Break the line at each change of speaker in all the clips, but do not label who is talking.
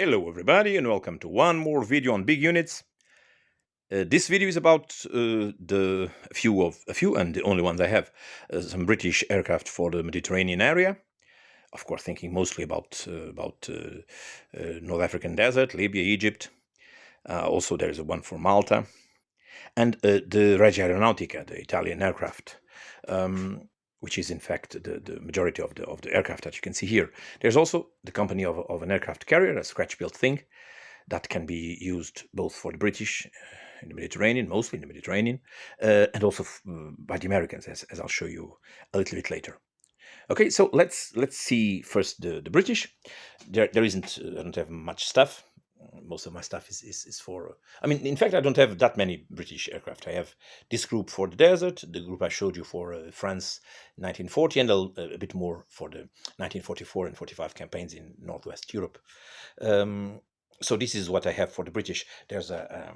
Hello everybody and welcome to one more video on big units. This video is about a few and the only ones I have, some British aircraft for the Mediterranean area. Of course, thinking mostly about North African desert, Libya, Egypt. Also, there is a one for Malta, and the Regia Aeronautica, the Italian aircraft, which is in fact the majority of the aircraft that you can see here. There's also the company of an aircraft carrier, a scratch-built thing that can be used both for the British in the Mediterranean, mostly in the Mediterranean, and also by the Americans, as I'll show you a little bit later. Okay, so let's see first the British. There isn't I don't have much stuff. Most of my stuff is for. I mean, in fact, I don't have that many British aircraft. I have this group for the desert, the group I showed you for France 1940, and a bit more for the 1944 and 45 campaigns in Northwest Europe. So this is what I have for the British. There's a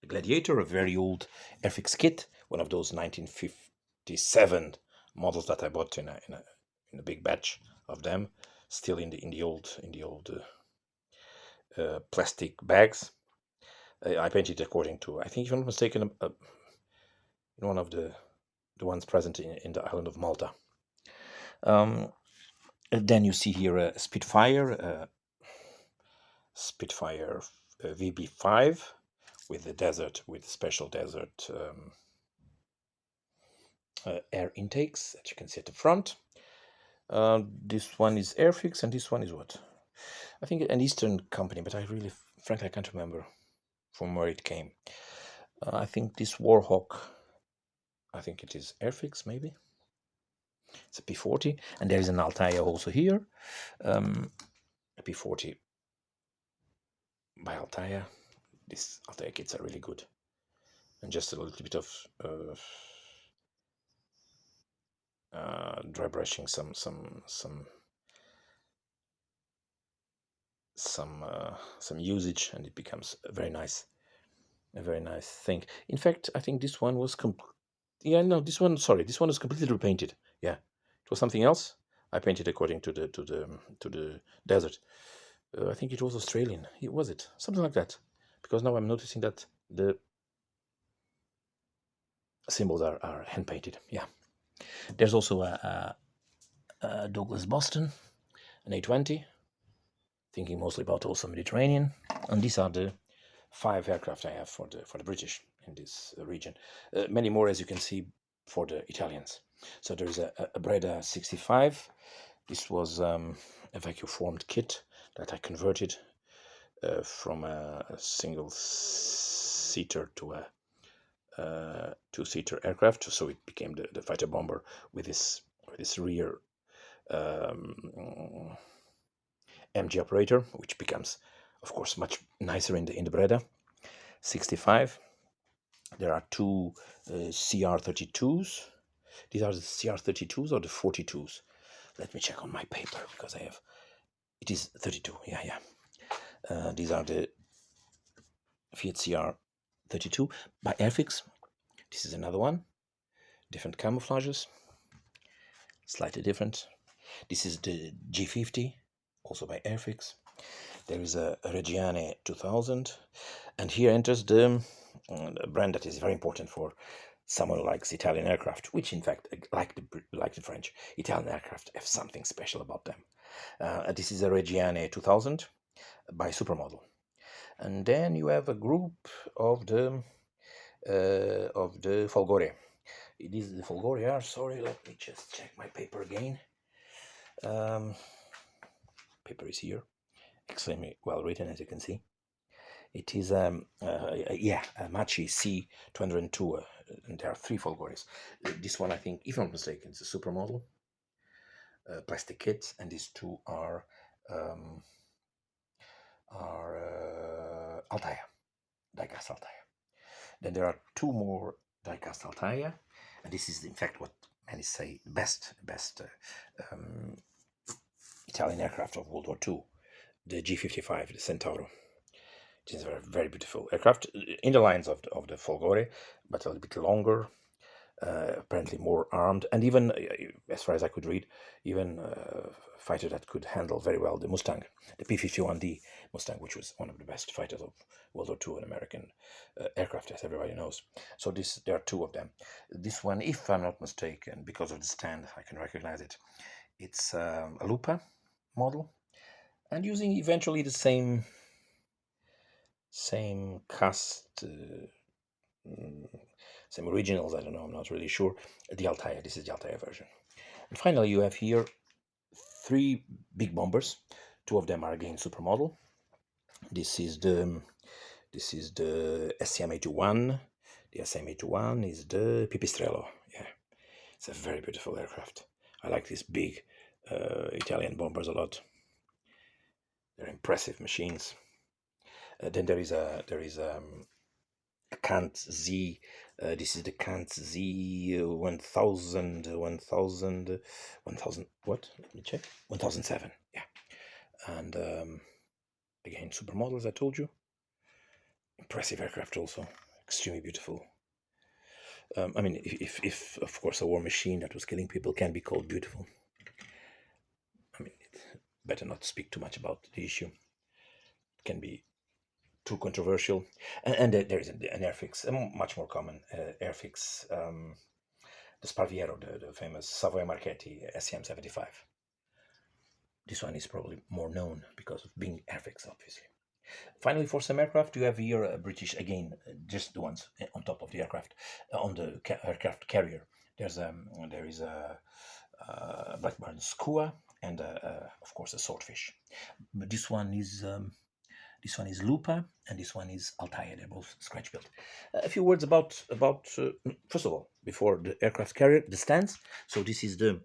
Gladiator, a very old Airfix kit, one of those 1957 models that I bought in a big batch of them, still in the old plastic bags. I painted according to, I think, if I'm not mistaken, one of the ones present in the island of Malta. And then you see here a Spitfire VB5 with the desert, with special desert air intakes that you can see at the front. This one is Airfix, and this one is what? I think an Eastern company, but I really, frankly, I can't remember from where it came. I think this Warhawk, I think it is Airfix, maybe. It's a P40, and there is an Altair also here. A P40 by Altair. These Altair kits are really good, and just a little bit of dry brushing, some usage, and it becomes a very nice thing. In fact, I think this one was this one is completely repainted. Yeah, it was something else. I painted according to the desert. I think it was Australian. Was it something like that? Because now I'm noticing that the symbols are hand painted. Yeah. There's also a Douglas Boston, an A20. Thinking mostly about also Mediterranean, and these are the 5 aircraft I have for the British in this region. Many more, as you can see, for the Italians. So there is a Breda 65. This was a vacuum formed kit that I converted from a single seater to a 2-seater aircraft, so it became the fighter bomber with this rear MG operator, which becomes, of course, much nicer in the Breda 65. There are 2 CR32s. These are the CR32s or the 42s. Let me check on my paper, because I have. It is 32. Yeah. These are the Fiat CR 32 by Airfix. This is another one. Different camouflages, slightly different. This is the G50, also by Airfix. There is a Regia 2000, and here enters the brand that is very important for someone who likes Italian aircraft, which in fact, like the French, Italian aircraft have something special about them. This is a Regia 2000 by Supermodel, and then you have a group of the Folgore. It is the Folgore. Sorry, let me just check my paper again. Paper is here, extremely well written, as you can see. It is a Machi C202, and there are 3 Folgores. This one, I think, if I'm not mistaken, is a Supermodel plastic kit, and these 2 are Altair, die-cast Altair. Then there are 2 more die-cast Altair, and this is in fact what many say best Italian aircraft of World War II, the G55, the Centauro. It is a very, very beautiful aircraft in the lines of the Folgore, but a little bit longer, apparently more armed, and even, as far as I could read, even a fighter that could handle very well the Mustang, the P-51D Mustang, which was one of the best fighters of World War II, an American aircraft, as everybody knows. So there are two of them. This one, if I'm not mistaken, because of the stand, I can recognize it. It's a Lupa model, and using eventually the same cast. Some originals, I don't know, I'm not really sure. The Altair, this is the Altair version. And finally, you have here three big bombers. Two of them are again supermodel. This is the SCM-81. The SCM-81 is the Pipistrello. Yeah, it's a very beautiful aircraft. I like these big Italian bombers a lot. They're impressive machines. Then there is a Kant Z. This is the Kant Z 1000, 1000, 1000, what? Let me check. 1007, yeah. And again, supermodels, I told you. Impressive aircraft also. Extremely beautiful. I mean, if of course a war machine that was killing people can be called beautiful. I mean, better not speak too much about the issue. It can be too controversial. And there is an airfix, a much more common airfix. The Sparviero, the famous Savoia Marchetti SCM-75. This one is probably more known because of being airfix, obviously. Finally, for some aircraft, you have here a British, again, just the ones on top of the aircraft, on the aircraft carrier. There is a Blackburn Skua and of course a Swordfish. But this one is Lupa, and this one is Altair. They're both scratch built. A few words about first of all, before the aircraft carrier, the stands. So this is the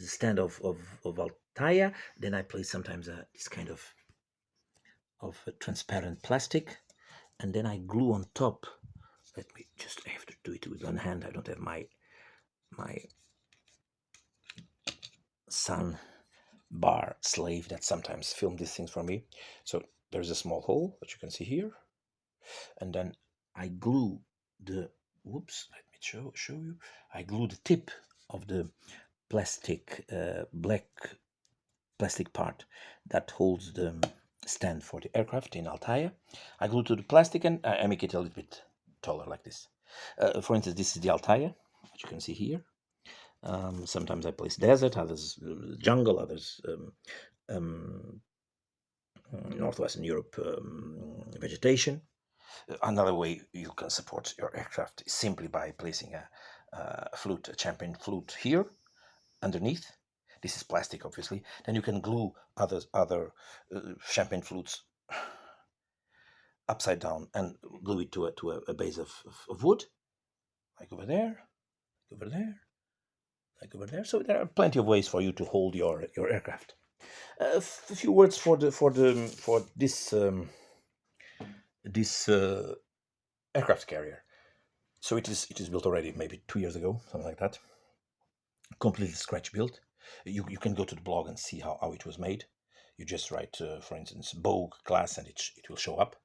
stand of Altair. Then I place sometimes this kind of transparent plastic, and then I glue on top. Let me just, I have to do it with one hand. I don't have my sun bar slave that sometimes film these things for me. So there's a small hole that you can see here, and then I glue the whoops, let me show you. I glue the tip of the plastic black plastic part that holds the stand for the aircraft in Altair. I glue to the plastic and I make it a little bit taller like this. For instance, this is the Altair, which you can see here. Sometimes I place desert, others jungle, others Northwestern Europe vegetation. Another way you can support your aircraft is simply by placing a flute, a champagne flute here underneath. This is plastic, obviously. Then you can glue other champagne flutes upside down and glue it to a base of wood, like over there, over there, like over there. So there are plenty of ways for you to hold your aircraft. A few words for this aircraft carrier. So it is built already maybe 2 years ago, something like that. Completely scratch built. You can go to the blog and see how it was made. You just write, for instance, Bogue class, and it will show up.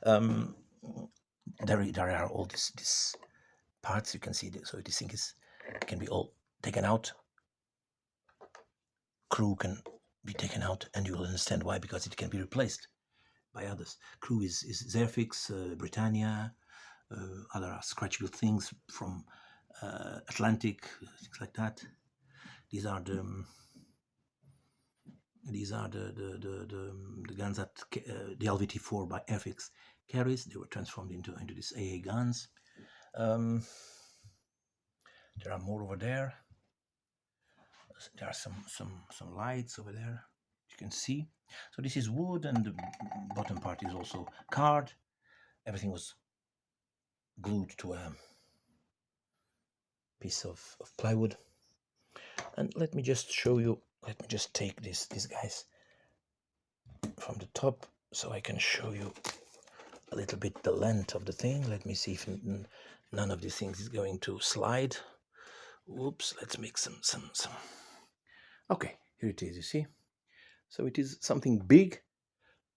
There are all these parts you can see. So this thing can be all taken out. Crew can be taken out, and you will understand why, because it can be replaced by others. Crew is Zerfix, Britannia, other scratch-built things from Atlantic, things like that. These are the guns that the LVT-4 by Airfix carries. They were transformed into these AA guns. There are more over there. There are some lights over there, you can see. So this is wood, and the bottom part is also card. Everything was glued to a piece of plywood. And let me just show you, let me just take these guys from the top so I can show you a little bit the length of the thing. Let me see if none of these things is going to slide. Whoops, let's make some. Okay, here it is, you see. So it is something big,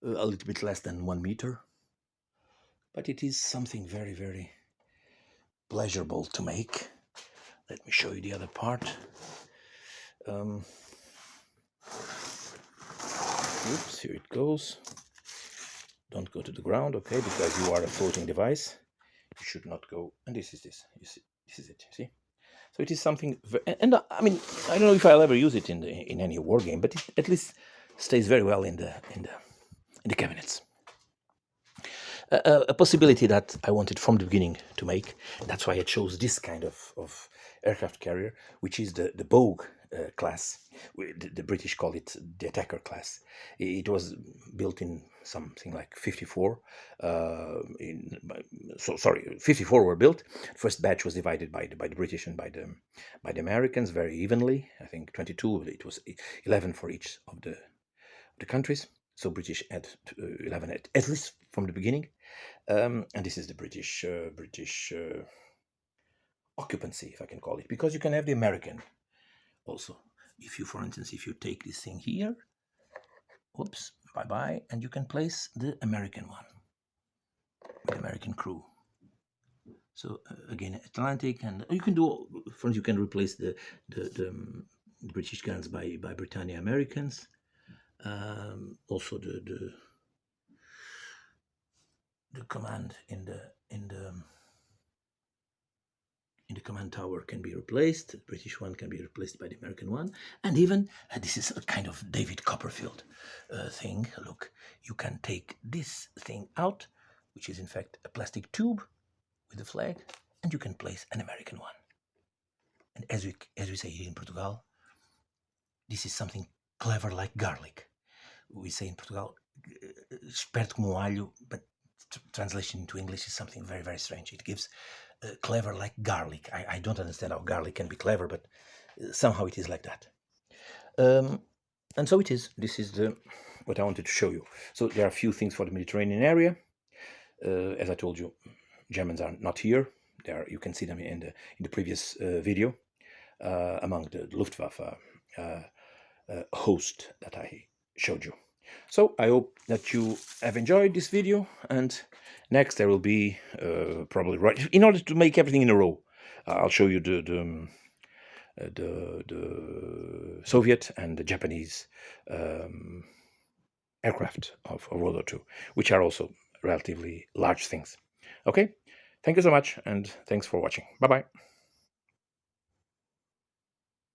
a little bit less than 1 meter, but it is something very, very pleasurable to make. Let me show you the other part. Oops, here it goes. Don't go to the ground, okay, because you are a floating device. You should not go. And this is this. You see, this is it. You see. So it is something, and I mean, I don't know if I'll ever use it in any war game, but it at least stays very well in the cabinets. A possibility that I wanted from the beginning to make. That's why I chose this kind of aircraft carrier, which is the Bogue class. The British call it the Attacker class. It was built in something like 54. Sorry, 54 were built. First batch was divided by the British and by the Americans very evenly. I think 22. It was 11 for each of the countries. So British had 11 at least from the beginning. And this is the British occupancy, if I can call it, because you can have the American also. If you, for instance, if you take this thing here, whoops, bye-bye, and you can place the American one, the American crew. So again, Atlantic, and you can do, for instance, you can replace the British guns by Britannia Americans. Also the command in the command tower can be replaced. The British one can be replaced by the American one. And even, this is a kind of David Copperfield thing. Look, you can take this thing out, which is in fact a plastic tube with a flag, and you can place an American one. And as we say here in Portugal, this is something clever like garlic. We say in Portugal, esperto como alho, but translation into English is something very, very strange. It gives clever like garlic. I don't understand how garlic can be clever, but somehow it is like that. And so it is. This is what I wanted to show you. So there are a few things for the Mediterranean area. As I told you, Germans are not here. You can see them in the previous video among the Luftwaffe host that I showed you. So I hope that you have enjoyed this video, and next there will be probably, right, in order to make everything in a row, I'll show you the Soviet and the Japanese aircraft of World War II, which are also relatively large things. Okay, thank you so much, and thanks for watching. Bye-bye.